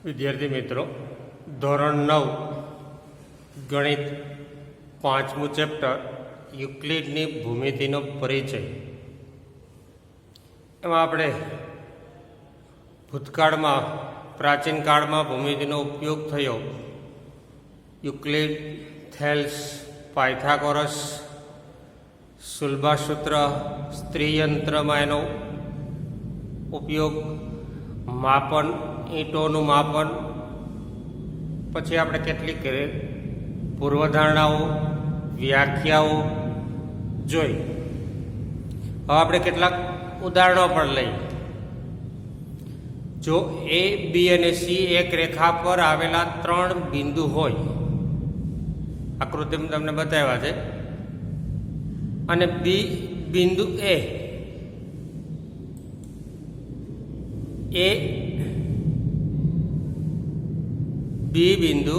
વિદ્યાર્થી મિત્રો, ધોરણ 9 ગણિત 5મું ચેપ્ટર યુક્લિડની ભૂમિતિનો પરિચય. એમાં આપણે ભૂતકાળમાં પ્રાચીન કાળમાં ભૂમિતિનો ઉપયોગ થયો. યુક્લિડ, થેલ્સ, પાયથાગોરસ, શુલ્બાસૂત્ર, સ્ત્રીયંત્રમાં એનો ઉપયોગ, માપન, ઈંટોનું માપન, પછી આપણે કેટલીક પૂર્વધારણાઓ, વ્યાખ્યાઓ જોઈ. હવે આપણે કેટલાક ઉદાહરણો પણ લઈએ. જો એ, બી અને સી એક રેખા પર આવેલા 3 બિંદુ હોય, આકૃતિમાં તમને બતાવ્યા છે, અને બી બિંદુ એ બી બિંદુ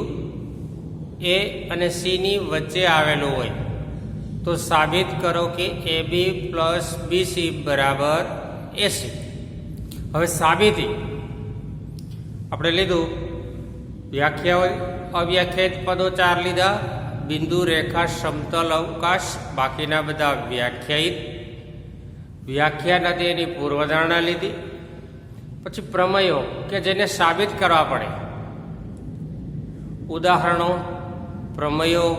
એ અને સીની વચ્ચે આવેલું હોય તો સાબિત કરો કે એ બી પ્લસ બીસી બરાબર એસી. હવે સાબિતી આપણે લીધું, વ્યાખ્યાઓ અવ્યાખ્યાયિત પદો 4 લીધા, બિંદુ, રેખા, સમતલ, અવકાશ, બાકીના બધા વ્યાખ્યાયિત. વ્યાખ્યા નથી એની પૂર્વધારણા લીધી. પછી પ્રમેયો કે જેને સાબિત કરવા પડે, ઉદાહરણો, પ્રમેયો,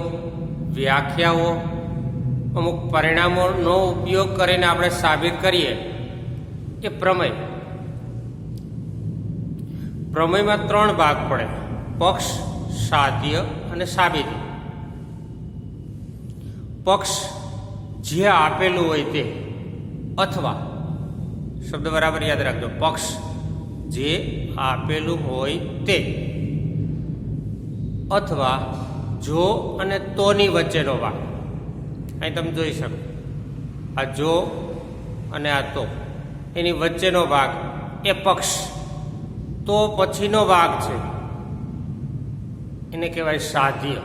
વ્યાખ્યાઓ, અમુક પરિણામોનો ઉપયોગ કરીને આપણે સાબિત કરીએ એ પ્રમેય. પ્રમેયમાં 3 ભાગ પડે: પક્ષ, સાધ્ય અને સાબિતી. પક્ષ જે આપેલું હોય તે, અથવા શબ્દ બરાબર યાદ રાખજો, પક્ષ જે આપેલું હોય તે, અથવા જો અને તોની વચ્ચેનો ભાગ. અહીં તમે જોઈ શકો, આ જો અને આ તો, એની વચ્ચેનો ભાગ એ પક્ષ. તો પછીનો ભાગ છે એને કહેવાય સાધ્ય.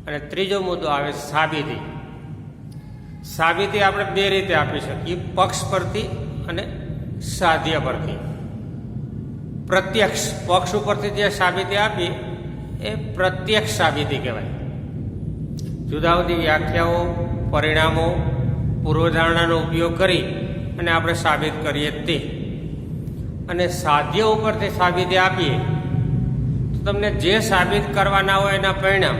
અને ત્રીજો મુદ્દો આવે સાબિતી. સાબિતી આપણે 2 રીતે આપી શકીએ, પક્ષ પરથી અને સાધ્ય પરથી. પ્રત્યક્ષ, પક્ષ ઉપરથી જે સાબિતી આપીએ એ પ્રત્યક્ષ સાબિતી કહેવાય. જુદા જુદી વ્યાખ્યાઓ, પરિણામો, પૂર્વધારણાનો ઉપયોગ કરી અને આપણે સાબિત કરીએ તે. અને સાધ્ય ઉપરથી સાબિતી આપીએ તો તમને જે સાબિત કરવાના હોય એના પરિણામ.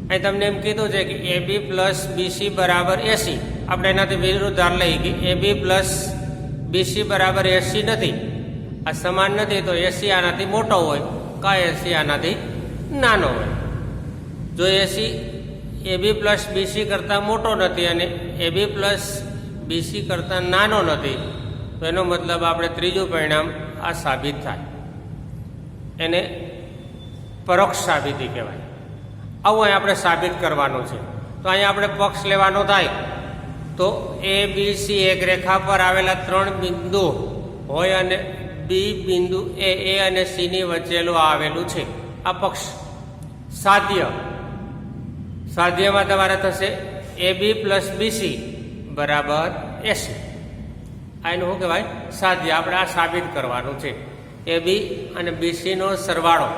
અહીં તમને એમ કીધું છે કે એ બી પ્લસ બીસી બરાબર એસી. આપણે એનાથી વિરુદ્ધ ધાર લઈએ કે એ બી પ્લસ બીસી બરાબર એસી નથી, આ સમાન નથી, તો એસી આનાથી મોટો હોય, કા એસી આનાથી નાનો હોય. જો એસી એ બી પ્લસ બીસી કરતાં મોટો નથી અને એ બી પ્લસ બીસી કરતાં નાનો નથી, તો એનો મતલબ આપણે ત્રીજું પરિણામ આ સાબિત થાય. એને પરોક્ષ સાબિતી કહેવાય. આવું અહીં આપણે સાબિત કરવાનું છે. તો અહીંયા આપણે પક્ષ લેવાનો થાય તો એ બી સી એક રેખા પર આવેલા 3 બિંદુ હોય અને બી બિંદુ એ અને સીની વચ્ચેલું આવેલું છે, આ પક્ષ. સાધ્ય, સાધ્યમાં તમારે થશે એ બી પ્લસ બીસી બરાબર એસી. આ એનું શું કહેવાય? સાધ્ય. આપણે આ સાબિત કરવાનું છે. એ બી અને બીસીનો સરવાળો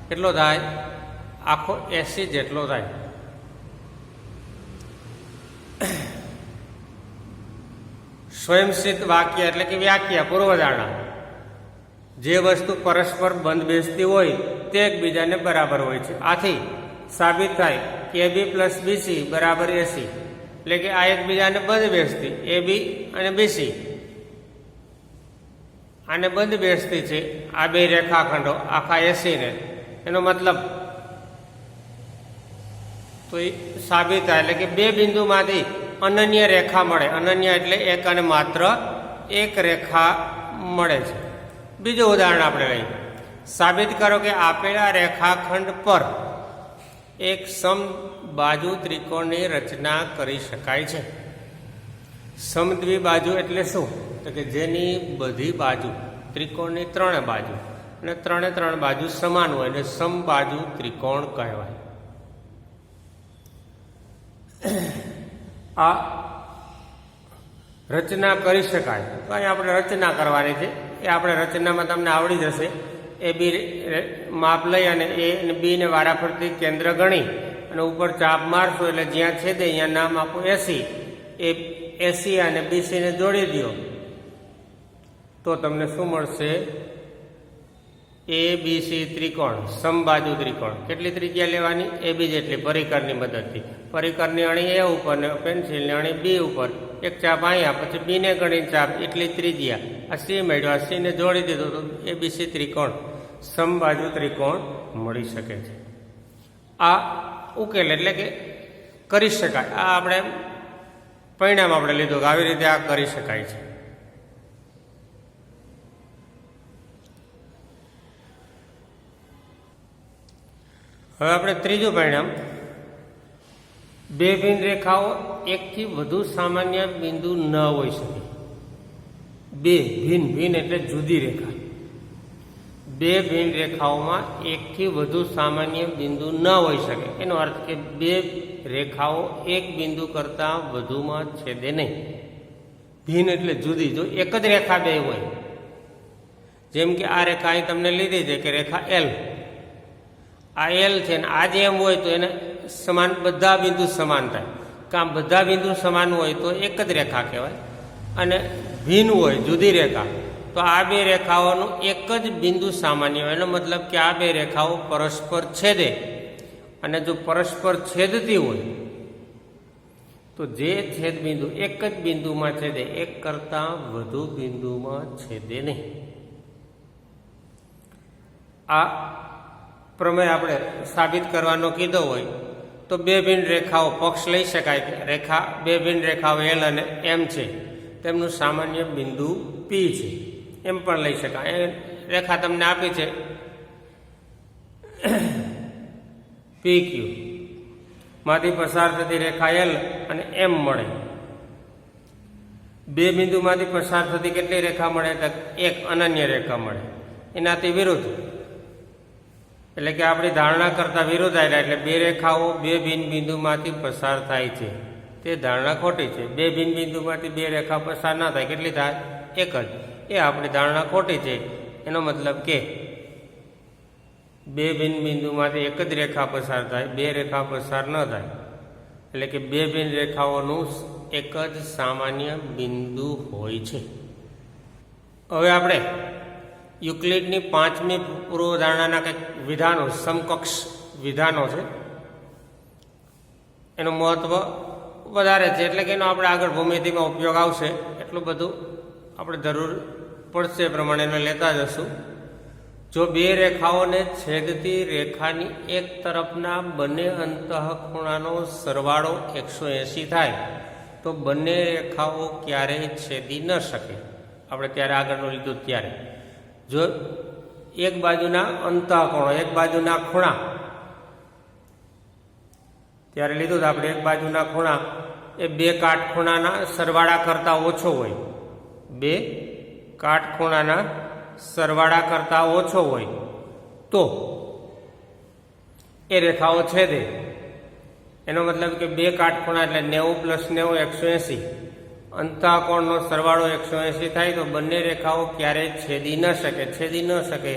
કેટલો થાય? આખો 80 જેટલો થાય. સ્વયંસિદ્ધ વાક્ય એટલે કે વ્યાખ્યા, પૂર્વધારણા. જે વસ્તુ પરસ્પર બંધ બેસતી હોય તે એકબીજાને બરાબર હોય છે. આથી સાબિત થાય કે એ બી પ્લસ બીસી બરાબર એસી. એટલે કે આ એકબીજાને બંધ બેસતી, એ બી અને બીસી આને બંધ બેસતી છે, આ 2 રેખાખંડો આખા 80 ને. એનો મતલબ તો એ સાબિત થાય, એટલે કે 2 બિંદુમાંથી અનન્ય રેખા મળે. અનન્ય એટલે એક અને માત્ર એક રેખા મળે છે. બીજું ઉદાહરણ આપણે લઈએ. સાબિત કરો કે આપેલા રેખાખંડ પર એક સમબાજુ ત્રિકોણની રચના કરી શકાય છે. સમદ્વિબાજુ એટલે શું? તો કે જેની બધી બાજુ, ત્રિકોણની 3 બાજુ, અને 3 બાજુ સમાન હોય એટલે સમબાજુ ત્રિકોણ કહેવાય. આ રચના કરી શકાય. તો અહીં આપણે રચના કરવાની છે. એ આપણે રચનામાં તમને આવડી જશે. એ બી માપ લઈ અને એ અને બીને વારાફરતી કેન્દ્ર ગણી અને ઉપર ચાપ મારશો એટલે જ્યાં છેદે અહીંયા નામ આપો એસી. એ એસી અને બીસીને જોડી દો તો તમને શું મળશે? એ બીસી ત્રિકોણ, સમબાજુ ત્રિકોણ. કેટલી ત્રિજ્યા લેવાની? એ બી જેટલી પરિકરની મદદથી. પરિકરની અણી એ ઉપર ને પેન્સિલની અણી બી ઉપર. એક ચાપ અહીંયા, પછી બીને ગણી ચાપ, એટલી ત્રિજ્યા. આ સી મેળવ્યો, આ સીને જોડી દીધું તો એ બીસી ત્રિકોણ, સમબાજુ ત્રિકોણ મળી શકે છે. આ ઉકેલ એટલે કે કરી શકાય. આ આપણે પરિણામ આપણે લીધું કે આવી રીતે આ કરી શકાય છે. હવે આપણે ત્રીજું પરિણામ, બે ભિન્ન રેખાઓ એકથી વધુ સામાન્ય બિંદુ ન હોઈ શકે. બે ભિન્ન, ભિન્ન એટલે જુદી રેખા. બે ભિન્ન રેખાઓમાં એકથી વધુ સામાન્ય બિંદુ ન હોઈ શકે. એનો અર્થ કે બે રેખાઓ એક બિંદુ કરતાં વધુમાં છેદે નહીં. ભિન્ન એટલે જુદી. જો એક જ રેખા બે હોય, જેમ કે આ રેખા અહીં તમને લીધી છે કે રેખા એલ, આ એલ છે ને આ જે એમ હોય તો એને સમાન બધા બિંદુ સમાન થાય. કામ બધા બિંદુ સમાન હોય તો એક જ રેખા કહેવાય. અને ભિન્ન હોય, જુદી રેખા, તો આ બે રેખાઓનું એક જ બિંદુ સામાન્ય હોય. એનો મતલબ કે આ બે રેખાઓ પરસ્પર છેદે. અને જો પરસ્પર છેદતી હોય તો જે છેદ બિંદુ એક જ બિંદુમાં છેદે, એક કરતાં વધુ બિંદુમાં છેદે નહીં. આ પ્રમેય આપણે સાબિત કરવાનો કીધો હોય તો બે ભિન્ન રેખાઓ પક્ષ લઈ શકાય. રેખા બે ભિન્ન રેખાઓ એલ અને એમ છે, તેમનું સામાન્ય બિંદુ પી છે, એમ પણ લઈ શકાય. એ રેખા તમને આપી છે પી ક્યુ, માંથી પસાર થતી રેખા એલ અને એમ મળે. બે બિંદુમાંથી પસાર થતી કેટલી રેખા મળે? તો એક અનન્ય રેખા મળે. એનાથી વિરુદ્ધ એટલે કે આપણી ધારણા કરતા વિરુદ્ધ આવ્યા. એટલે બે રેખાઓ બે ભિન્ન બિંદુમાંથી પસાર થાય છે, તે ધારણા ખોટી છે. બે ભિન્ન બિંદુમાંથી બે રેખા પસાર ના થાય, કેટલી થાય? એક જ. એ આપણી ધારણા ખોટી છે. એનો મતલબ કે બે ભિન્ન બિંદુમાંથી એક જ રેખા પસાર થાય, બે રેખા પસાર ન થાય. એટલે કે બે ભિન્ન રેખાઓનું એક જ સામાન્ય બિંદુ હોય છે. હવે આપણે યુક્લિડની 5મી પૂર્વધારણાના કંઈક વિધાનો, સમકક્ષ વિધાનો છે, એનું મહત્વ વધારે છે. એટલે કે એનો આપણે આગળ ભૂમિતિમાં ઉપયોગ આવશે. એટલું બધું આપણે જરૂર પડશે એ પ્રમાણે એને લેતા જશું. જો બે રેખાઓને છેદતી રેખાની એક તરફના બંને અંતઃખૂણાનો સરવાળો 180 થાય તો બંને રેખાઓ ક્યારેય છેદી ન શકે. આપણે ત્યારે આગળનું લીધું ત્યારે. જો એક બાજુના અંતઃકોણો, એક બાજુના ખૂણા, ત્યારે લીધું તો આપણે એક બાજુના ખૂણા એ બે કાટખૂણાના સરવાળા કરતાં ઓછો હોય, બે કાટખૂણાના સરવાળા કરતાં ઓછો હોય તો એ રેખાઓ છેદે. એનો મતલબ કે બે કાટખૂણા એટલે 90 + 90 180, અંતઃકોણનો સરવાળો 180 થાય તો બંને રેખાઓ ક્યારેય છેદી ન શકે. છેદી ન શકે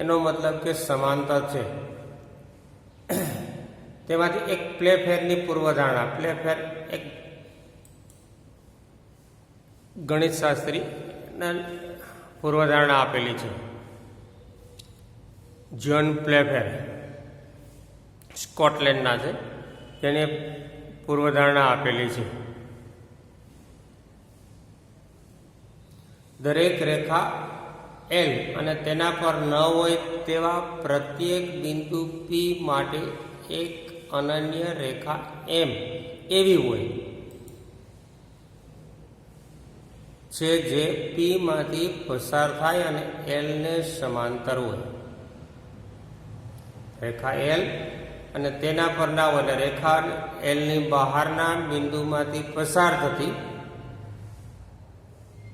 એનો મતલબ કે સમાંતર છે. તેમાંથી એક પ્લેફેરની પૂર્વધારણા, પ્લેફેર એક ગણિતશાસ્ત્રીના પૂર્વધારણા આપેલી છે, જ્હોન પ્લેફેર, સ્કોટલેન્ડના છે, તેને પૂર્વધારણા આપેલી છે. દરેક રેખા એલ અને તેના પર ન હોય તેવા પ્રત્યેક બિંદુ પી માટે એક અનન્ય રેખા એમ એવી હોય છે જે પી માંથી પસાર થાય અને એલ ને સમાંતર હોય. રેખા એલ અને તેના પર ના હોય એટલે રેખા એલની બહારના બિંદુમાંથી પસાર થતી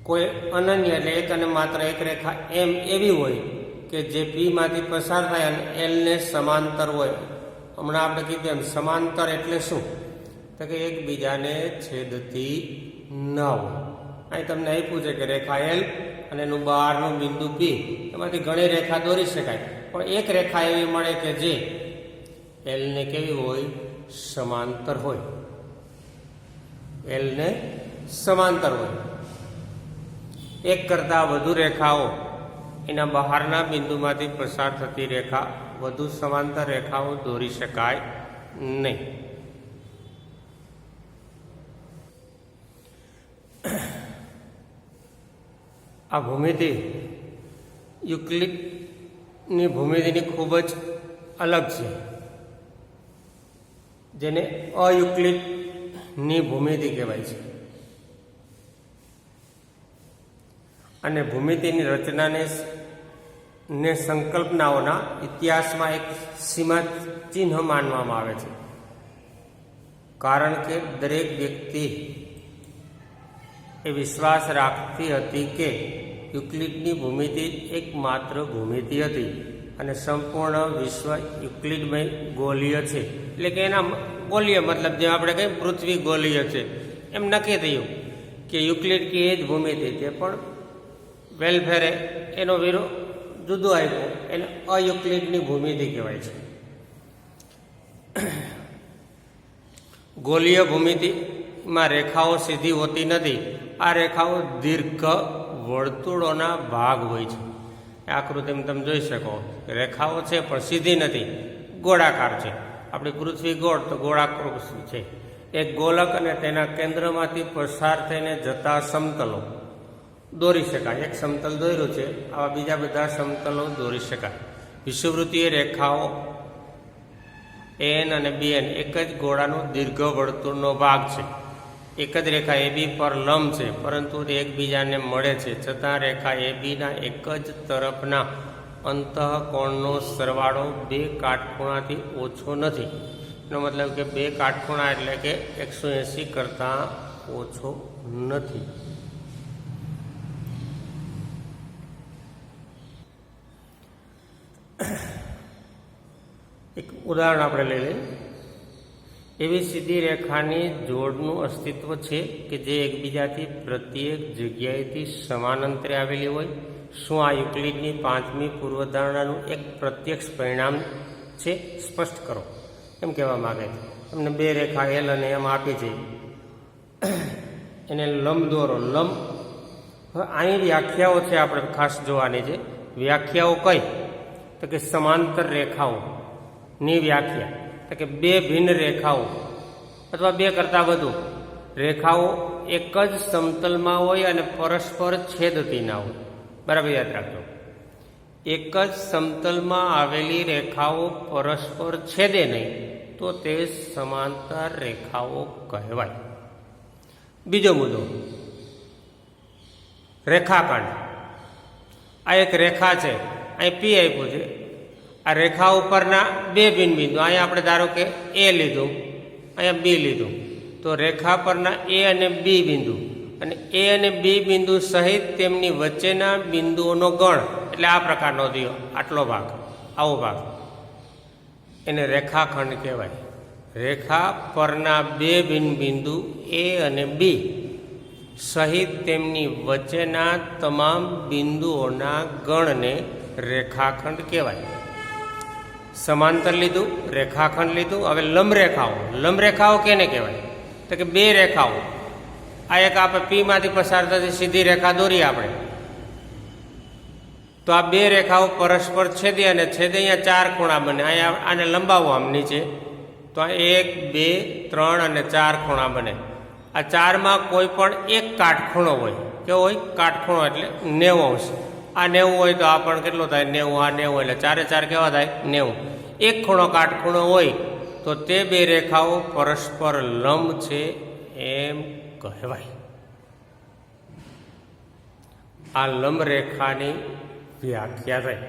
કોઈ અનન્ય એટલે એક અને માત્ર એક રેખા એમ એવી હોય કે જે પી માંથી પસાર થાય અને એલ ને સમાંતર હોય. હમણાં આપણે કીધું એમ સમાંતર એટલે શું? તો કે એકબીજાને છેદતી ન હોય. અહીં તમને આપ્યું છે કે રેખા એલ અને એનું બહારનું બિંદુ પી, એમાંથી ઘણી રેખા દોરી શકાય, પણ એક રેખા એવી મળે કે જે એલને કેવી હોય? સમાંતર હોય. એલને સમાંતર હોય. એક કરતાં વધુ રેખાઓ એના બહારના બિંદુમાંથી પસાર થતી રેખા વધુ સમાંતર રેખાઓ દોરી શકાય નહીં. આ ભૂમિતિ યુક્લિડની ભૂમિતિની ખૂબ જ અલગ છે, જેને અયુક્લિડની ભૂમિતિ કહેવાય છે. અને ભૂમિતિની રચનાને સંકલ્પનાઓના ઇતિહાસમાં એક સીમા ચિહ્ન માનવામાં આવે છે, કારણ કે દરેક વ્યક્તિ એ વિશ્વાસ રાખતી હતી કે યુક્લિડની ભૂમિતિ એકમાત્ર ભૂમિતિ હતી અને સંપૂર્ણ વિશ્વ યુક્લિડમય ગોલીય છે. એટલે કે એના ગોલીય મતલબ જેમ આપણે કહીએ પૃથ્વી ગોલીય છે, એમ નક્કી થયું કે યુક્લિડ કે એ જ ભૂમિતિ છે. પણ વેલફેરે એનો વિરોધ જુદો આપ્યો, એને અયુક્લિડની ભૂમિતિ કહેવાય છે. ગોલીય ભૂમિતિમાં રેખાઓ સીધી હોતી નથી. આ રેખાઓ દીર્ઘ વર્તુળોના ભાગ હોય છે. આકૃતિમાં તમે જોઈ શકો રેખાઓ છે પણ સીધી નથી, ગોળાકાર છે. આપણી પૃથ્વી ગોળ તો ગોળાકાર છે. એક ગોલક અને તેના કેન્દ્રમાંથી પસાર થઈને જતા સમતલો દોરી શકાય. એક સમતલ દોર્યું છે, આવા બીજા બધા સમતલો દોરી શકાય. વિષુવવૃત્તીય રેખાઓ એન અને બીએન એક જ ગોળાનો દીર્ઘ વર્તુળનો ભાગ છે. એક જ રેખા એબી પર લંબ છે, પરંતુ તે એકબીજાને મળે છે. છતાં રેખા એબીના એક જ તરફના અંતઃકોણનો સરવાળો બે કાટખૂણાથી ઓછો નથી. એનો મતલબ કે બે કાટખૂણા એટલે કે 180 કરતાં ઓછો નથી. એક ઉદાહરણ આપણે લઈ લઈએ. એવી સીધી રેખાની જોડનું અસ્તિત્વ છે કે જે એકબીજાથી પ્રત્યેક જગ્યાએથી સમાન અંતરે આવેલી હોય. શું આ યુક્લિડની 5મી પૂર્વધારણાનું એક પ્રત્યક્ષ પરિણામ છે? સ્પષ્ટ કરો, એમ કહેવા માગે છે. તમને બે રેખા એલ અને એમ આપી છે, એને લંબ દોરો. લંબ હવે અહીં વ્યાખ્યાઓ છે, આપણે ખાસ જોવાની છે. વ્યાખ્યાઓ કઈ? તો કે સમાંતર રેખાઓની વ્યાખ્યા તો કે બે ભિન્ન રેખાઓ અથવા બે કરતાં વધુ રેખાઓ એક જ સમતલમાં હોય અને પરસ્પર છેદતી ના હોય. બરાબર યાદ રાખજો. એક જ સમતલમાં આવેલી રેખાઓ પરસ્પર છેદે નહીં તો તે સમાંતર રેખાઓ કહેવાય. બીજો મુદ્દો, રેખાખંડ. આ એક રેખા છે, અહીં પી આપ્યું છે. આ રેખા ઉપરના બે ભિન્ન બિંદુ, અહીંયા આપણે ધારો કે એ લીધું, અહીંયા બી લીધું, તો રેખા પરના એ અને બી બિંદુ અને એ અને બી બિંદુ સહિત તેમની વચ્ચેના બિંદુઓનો ગણ, એટલે આ પ્રકારનો દિયો, આટલો ભાગ, આવો ભાગ, એને રેખાખંડ કહેવાય. રેખા પરના બે ભિન્ન બિંદુ એ અને બી સહિત તેમની વચ્ચેના તમામ બિંદુઓના ગણને રેખાખંડ કહેવાય. સમાંતર લીધું, રેખાખંડ લીધું. હવે લંબરેખાઓ. લંબરેખાઓ કેને કહેવાય? તો કે બે રેખાઓ, આ એક આપણે પી માંથી પસાર થતી સીધી રેખા દોરી આપણે, તો આ બે રેખાઓ પરસ્પર છેદે અને છેદે અહીંયા ચાર ખૂણા બને. અહીંયા આને લંબાવો આમ નીચે, તો 1, 2, 3 અને 4 ખૂણા બને. આ ચારમાં કોઈ પણ એક કાટખૂણો હોય. કેવો હોય? કાટખૂણો એટલે 90 અંશ. આ 90 હોય તો આ પણ કેટલો થાય? 90. આ 90 એટલે ચારે ચાર કેવા થાય? 90. એક ખૂણો કાટખૂણો હોય તો તે બે રેખાઓ પરસ્પર લંબ છે એમ કહેવાય. આ લંબ રેખાની વ્યાખ્યા થઈ.